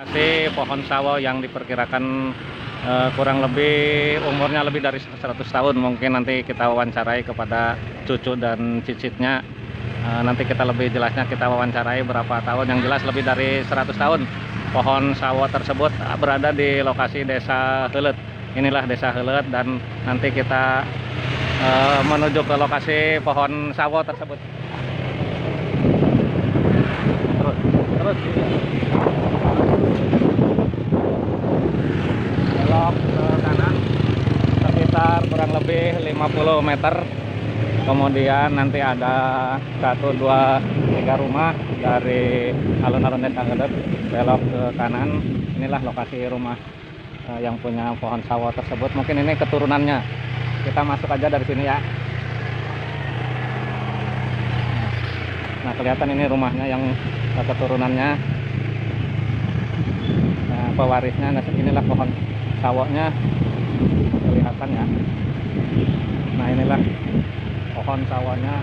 Lokasi pohon sawo yang diperkirakan kurang lebih umurnya lebih dari 100 tahun. Mungkin nanti kita wawancarai kepada cucu dan cicitnya. Nanti kita lebih jelasnya kita wawancarai berapa tahun. Yang jelas lebih dari 100 tahun. Pohon sawo tersebut berada di lokasi Desa Heuleut. Inilah Desa Heuleut dan nanti kita menuju ke lokasi pohon sawo tersebut. Terus belok ke kanan sekitar kurang lebih 50 meter. Kemudian nanti ada 1, 2, 3 rumah dari alun-alun Desa Heuleut belok ke kanan. Inilah lokasi rumah yang punya pohon sawo tersebut. Mungkin ini keturunannya. Kita masuk aja dari sini ya. Nah, kelihatan ini rumahnya yang keturunannya. Nah, pewarisnya. Nah, inilah pohon sawonya kelihatan ya. Nah, inilah pohon sawonya,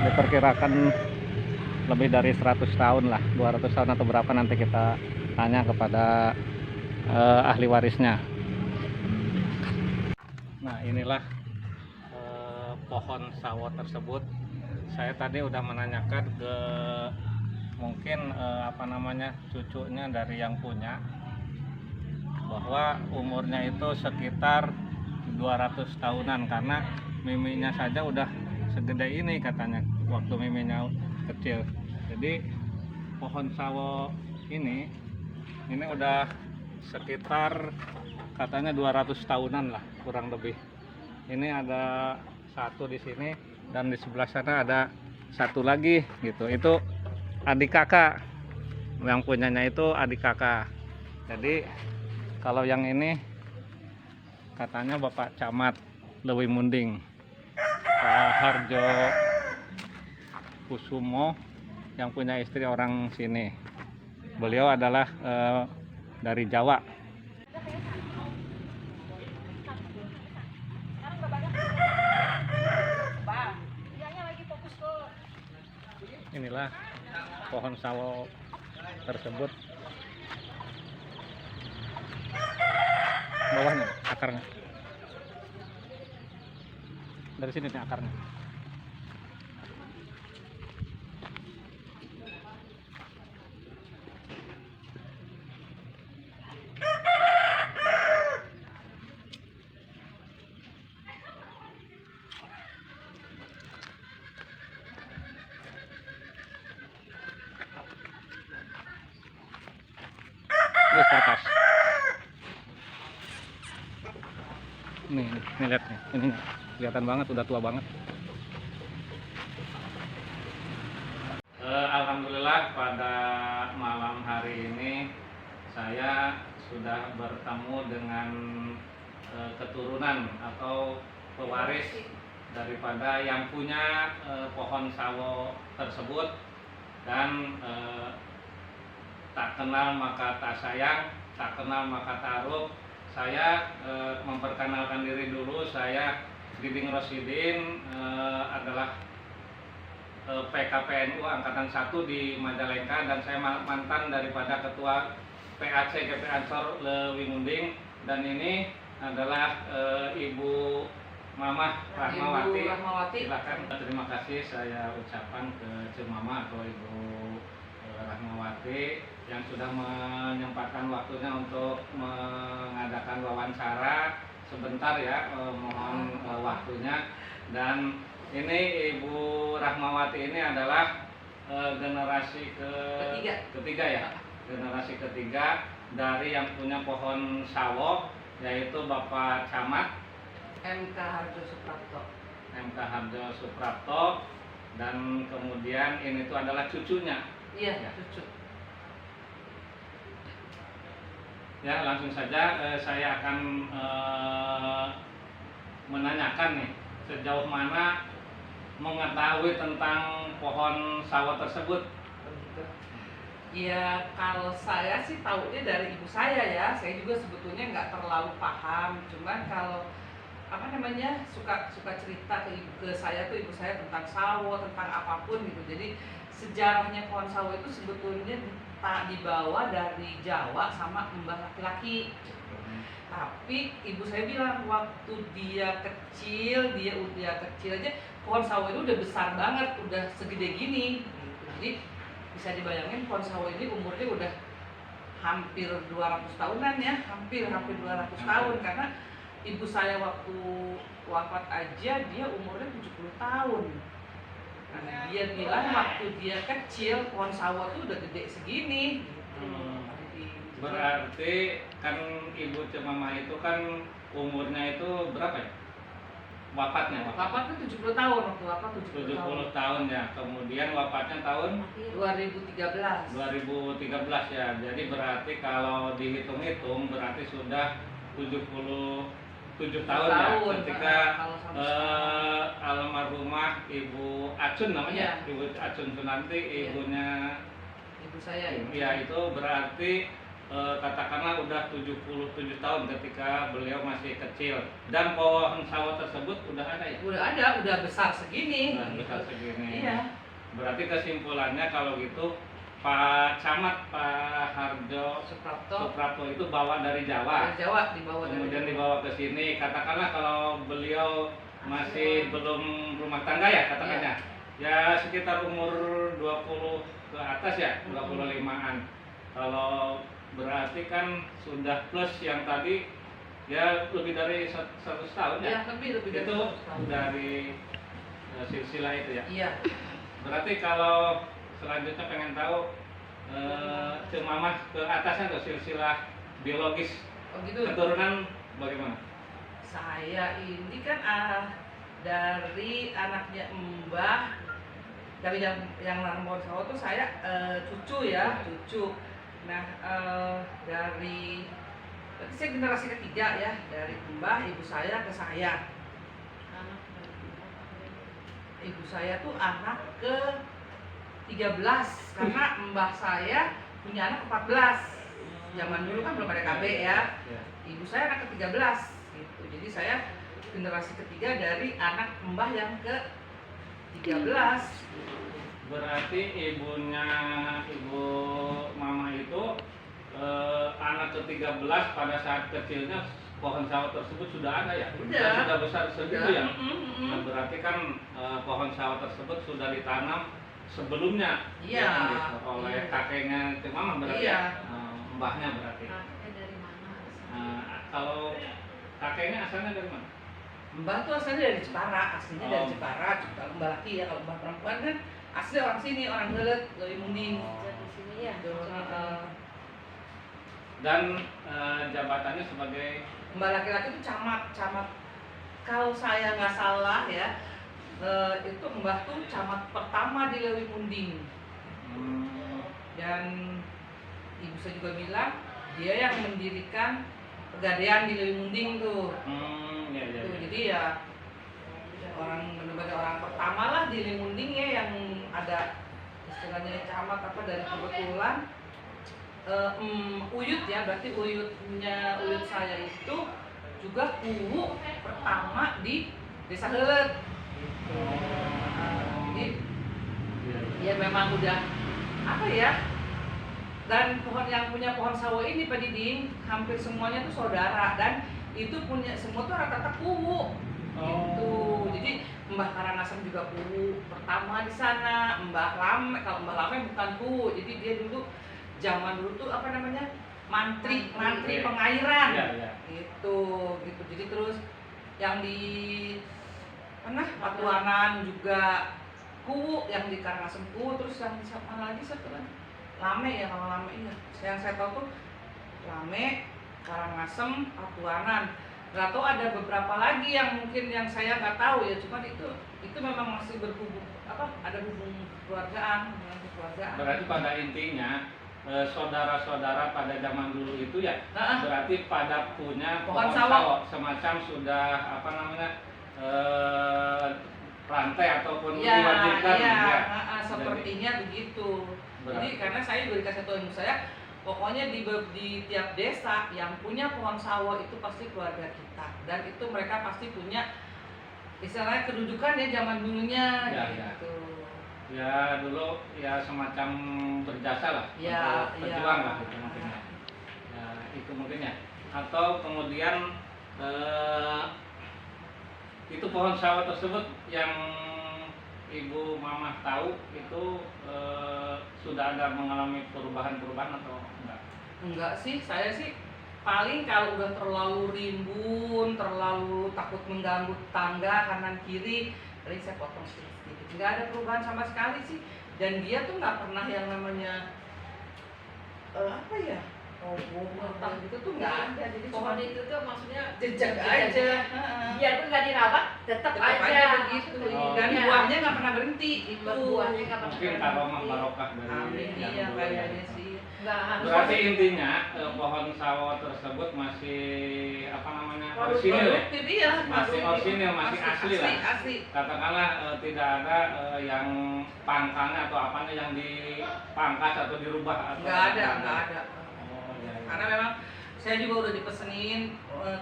diperkirakan lebih dari 100 tahun lah, 200 tahun atau berapa, nanti kita tanya kepada ahli warisnya. Nah, inilah pohon sawo tersebut. Saya tadi udah menanyakan ke mungkin cucunya dari yang punya, bahwa umurnya itu sekitar 200 tahunan karena miminya saja udah segede ini katanya waktu miminya kecil. Jadi pohon sawo ini udah sekitar katanya 200 tahunan lah kurang lebih. Ini ada satu di sini dan di sebelah sana ada satu lagi gitu. Itu adik kakak, yang punyanya itu adik kakak. Jadi kalau yang ini katanya Bapak Camat Leuwi Munding, Pak Harjo Kusumo, yang punya istri orang sini. Beliau adalah dari Jawa. Inilah pohon sawo tersebut. Bawahnya akarnya. Dari sini nih akarnya. Terus ke atas. Nih lihat nih, ini kelihatan banget, udah tua banget. Alhamdulillah pada malam hari ini saya sudah bertemu dengan keturunan atau pewaris daripada yang punya pohon sawo tersebut. Dan tak kenal maka tak sayang, tak kenal maka taruh. Saya memperkenalkan diri dulu. Saya Diding Rosidin, adalah PKPNU Angkatan 1 di Majalengka, dan saya mantan daripada Ketua PAC GP Ansor Leuwi Munding. Dan ini adalah Ibu Mamah Rahmawati. Ibu Rahmawati. Silakan. Terima kasih saya ucapkan ke Cik Mama atau Ibu Rahmawati yang sudah menyempatkan waktunya untuk mengadakan wawancara sebentar ya. Mohon waktunya. Dan ini Ibu Rahmawati ini adalah generasi ketiga ya, generasi ketiga dari yang punya pohon sawo, yaitu Bapak Camat MK Harjo Suprapto. MK Harjo Suprapto. Dan kemudian ini tuh adalah cucunya. Iya, ya. cucu. Ya, langsung saja saya akan menanyakan nih, sejauh mana mengetahui tentang pohon sawo tersebut. Ya, kalau saya sih tahunya dari ibu saya ya. Saya juga sebetulnya nggak terlalu paham. Cuman kalau suka cerita ke saya tuh ibu saya tentang sawo, tentang apapun gitu. Jadi sejarahnya pohon sawo itu sebetulnya dibawa dari Jawa sama mbah laki-laki. Tapi ibu saya bilang waktu dia kecil aja pohon sawo itu udah besar banget, udah segede gini gitu. Jadi bisa dibayangin pohon sawo ini umurnya udah hampir 200 tahunan ya, hampir 200 tahun, karena ibu saya waktu wafat aja dia umurnya 70 tahun. Nah, dia bilang waktu dia kecil pohon sawo itu udah gede segini gitu. Berarti kan ibu Cemama itu kan umurnya itu berapa ya? Wafatnya 70 tahun, waktu wafat 70 tahun ya. Kemudian wafatnya tahun 2013. 2013 ya. Jadi berarti kalau dihitung-hitung berarti sudah 77 tahun ya ketika kalau sampai almarhumah Ibu Acun namanya, Iya. Ibu Acun Sunanti, Iya. ibunya ibu saya itu. ya itu berarti katakanlah udah 77 tahun ketika beliau masih kecil, dan pohon sawo tersebut udah ada ya? Udah ada, udah besar segini. Udah besar segini. Iya. Berarti kesimpulannya kalau gitu Pak Camat, Pak Harjo Suprapto itu bawa dari Jawa. Dari Jawa dibawa Kemudian dibawa ke sini. Katakanlah kalau beliau masih belum rumah tangga ya katakannya. Ya sekitar umur 20 ke atas ya, 25-an. Kalau berarti kan sudah plus yang tadi ya lebih dari 100 tahun ya. Iya, lebih dari Itu 100 tahun. dari silsilah itu ya. Iya. Berarti kalau selanjutnya pengen tahu Cemamah ke atasnya tuh silsilah biologis Oh gitu. keturunan bagaimana? Saya ini kan dari anaknya Mbah, dari yang nanam pohon sawo tuh saya cucu ya, cucu. Nah, berarti saya generasi ketiga ya, dari Mbah, ibu saya ke saya. Ibu saya tuh anak ke 13 karena mbah saya punya anak 14. Zaman dulu kan belum ada KB ya. Ibu saya anak ke 13 gitu. Jadi saya generasi ketiga dari anak mbah yang ke 13. Berarti ibunya Ibu Mama itu anak ke-13 pada saat kecilnya pohon sawo tersebut sudah ada ya? Udah. Dan sudah besar segitu ya? Nah, Mm-mm. berarti kan pohon sawo tersebut sudah ditanam sebelumnya Iya. ya kan, gitu, oleh Iya. kakeknya Mama berarti Iya. ya? Mbahnya berarti. Kakek dari mana? Kalau kakeknya asalnya dari mana? Mbah tuh asalnya dari Jepara, aslinya dari Oh. Jepara. Kalau mbah laki ya, kalau mbah perempuan kan asli orang sini, orang Gelet, Lewi Munding. Di sini ya. Gitu. Dan jabatannya sebagai Mbah laki-laki itu camat. Kalau saya nggak salah ya, itu mbah tuh camat pertama di Lewi Munding. Dan ibu saya juga bilang dia yang mendirikan pegadaian di Lewi Munding tuh. ya. Tuh, jadi ya orang benar-benar orang pertama lah di Lewi Munding ya yang ada istilahnya camat apa dari kebetulan uyut ya, berarti uyut saya itu juga kuwu pertama di Desa Helet. Jadi ya memang udah apa ya, dan pohon yang punya pohon sawo ini Pak Diding hampir semuanya tuh saudara, dan itu punya semua tuh rata-rata kuwu gitu. Jadi Mbah Karangasem juga kuwu pertama di sana. Mbah Lame, kalau Mbah Lame bukan kuwu, jadi dia dulu zaman dulu tuh apa namanya mantri pengairan gitu. Jadi terus yang di mana Patuanan juga kuwu, yang di Karangasem kuwu, terus yang di mana lagi satu lagi Lame ya, kalau Lame iya. Yang saya tahu tuh Lame, Karangasem, Patuanan. Nggak tahu ada beberapa lagi yang mungkin yang saya nggak tahu ya, cuman itu memang masih berhubung ada hubung kekeluargaan. Berarti pada intinya saudara-saudara pada zaman dulu itu ya berarti pada punya pohon sawo semacam sudah apa namanya rantai ataupun diwajibkan ya. Sepertinya begitu. Jadi Berarti. karena saya juga dikasih tahu ibu saya, pokoknya di tiap desa yang punya pohon sawo itu pasti keluarga kita, dan itu mereka pasti punya istilahnya kedudukan ya zaman dulunya Ya. gitu. ya dulu ya semacam berjasa lah, Ya, untuk ya. pejuang lah gitu mungkin ya. Ya, itu mungkin ya. Atau kemudian itu pohon sawo tersebut yang Ibu Mamah tahu itu sudah ada mengalami perubahan-perubahan atau enggak? Enggak sih, saya sih paling kalau udah terlalu rimbun, terlalu takut mengganggu tangga kanan kiri, paling saya potong sedikit. Nggak ada perubahan sama sekali sih. Dan dia tuh nggak pernah yang namanya apa ya, roboh, retak gitu tuh nggak ada. Jadi Pohon cuma itu tuh maksudnya jejak aja. Heeh. biarpun nggak dirawat tetap Tetap aja begitu. Oh. Dan Iya. buahnya nggak pernah berhenti. Itu buahnya nggak pernah Mungkin karomah barokah dari Amin, yang iya dulu ya. kayaknya sih. nggak harus Berarti intinya pohon sawo tersebut masih apa namanya orisinil ya? Produktif, iya. Masih produktif. orisinil, masih asli lah. Asli. Katakanlah tidak ada yang pangkalnya atau apanya yang dipangkas atau dirubah atau Nggak ada. Oh, iya, iya. Karena memang saya juga udah dipesenin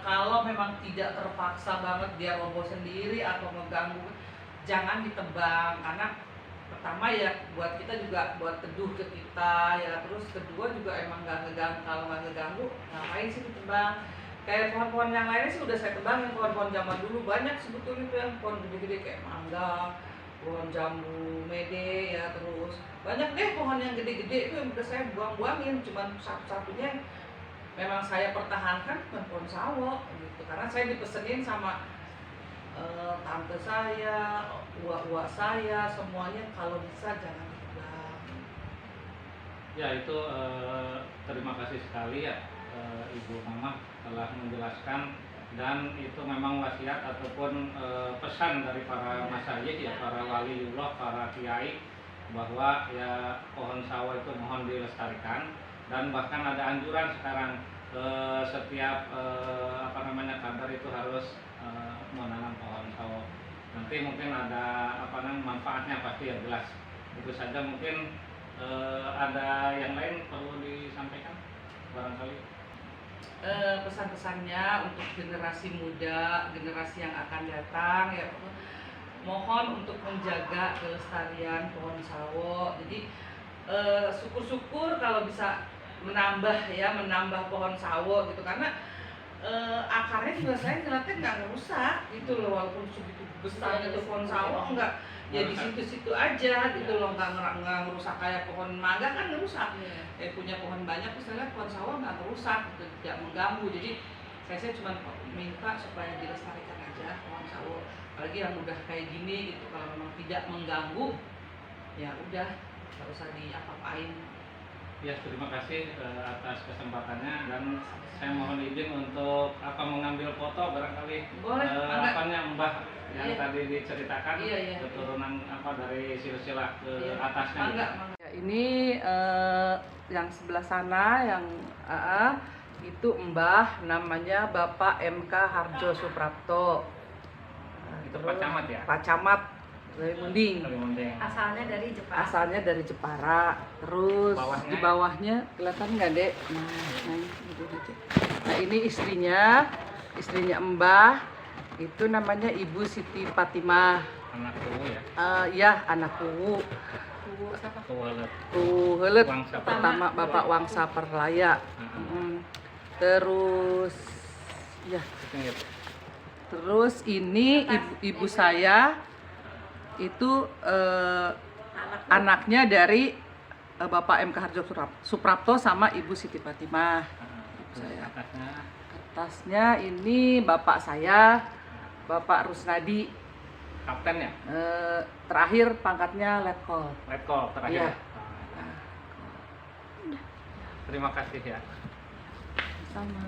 kalau memang tidak terpaksa banget dia roboh sendiri atau mengganggu, jangan ditebang. Karena pertama ya buat kita juga buat teduh ke kita ya, terus kedua juga emang nggak ngeganggu. Kalau nggak ngeganggu ngapain sih ditebang. Kayak pohon-pohon yang lainnya sih udah saya tebangin, pohon-pohon zaman dulu banyak sebetulnya tuh yang pohon gede-gede kayak mangga, pohon jambu mede ya, terus banyak deh pohon yang gede-gede itu yang udah saya buang-buangin. Cuman satu-satunya memang saya pertahankan bukan pohon sawo gitu, karena saya dipesenin sama tante saya, uak-uak saya, semuanya kalau bisa jangan ditebang. Ya itu terima kasih sekali ya Ibu Mamah telah menjelaskan, dan itu memang wasiat ataupun pesan dari para masyayikh ya, para waliullah, para kiai, bahwa ya pohon sawo itu mohon dilestarikan, dan bahkan ada anjuran sekarang setiap apa namanya kabar itu harus menanam pohon sawo. Nanti mungkin ada apa namanya manfaatnya pasti ya jelas. Itu saja mungkin ada yang lain perlu disampaikan barangkali. Pesan-pesannya untuk generasi muda, generasi yang akan datang ya, mohon untuk menjaga kelestarian pohon sawo. Jadi syukur-syukur kalau bisa menambah pohon sawo gitu, karena akarnya juga saya ngeliatnya nggak ngerusak gitu loh, walaupun segitu besarnya tuh pohon sawo enggak ya di situ-situ aja gitu loh, nggak ngerusak kayak pohon mangga kan ngerusak. Punya pohon banyak misalnya, pohon sawo nggak ngerusak gitu, tidak mengganggu. Jadi saya cuma minta supaya dilestarikan aja pohon sawo, apalagi yang udah kayak gini gitu, kalau memang tidak mengganggu ya udah nggak usah diapa-apain. Ya, terima kasih atas kesempatannya, dan saya mohon izin untuk mengambil foto barangkali. Boleh, mangga. Apanya Mbah yang Iya. tadi diceritakan, Iya. keturunan dari silsilah ke Iya. atasnya. Mangga. Ya, ini yang sebelah sana yang itu Mbah namanya Bapak MK Harjo Suprapto. Itu Pak Camat ya? Pak Camat dari Munding. Kalimunting. asalnya dari Jepang. Asalnya dari Jepara. Terus Bawahnya? di bawahnya kelihatan nggak Dek? Nah ini istrinya Mbah, itu namanya Ibu Siti Fatimah. Anak kuwu ya. Ya anak kuwu. Kuwalet. Heuleut Wangsa pertama Bapak Wangsa Perlaya. Terus ya, terus ini ibu saya itu anaknya dari Bapak MK Harjo Suprapto sama Ibu Siti Fatimah. Ibu saya. Atasnya ini bapak saya, Bapak Rusnadi. Kapten ya? Terakhir pangkatnya letkol. Letkol terakhir. Iya. Terima kasih ya. Sama.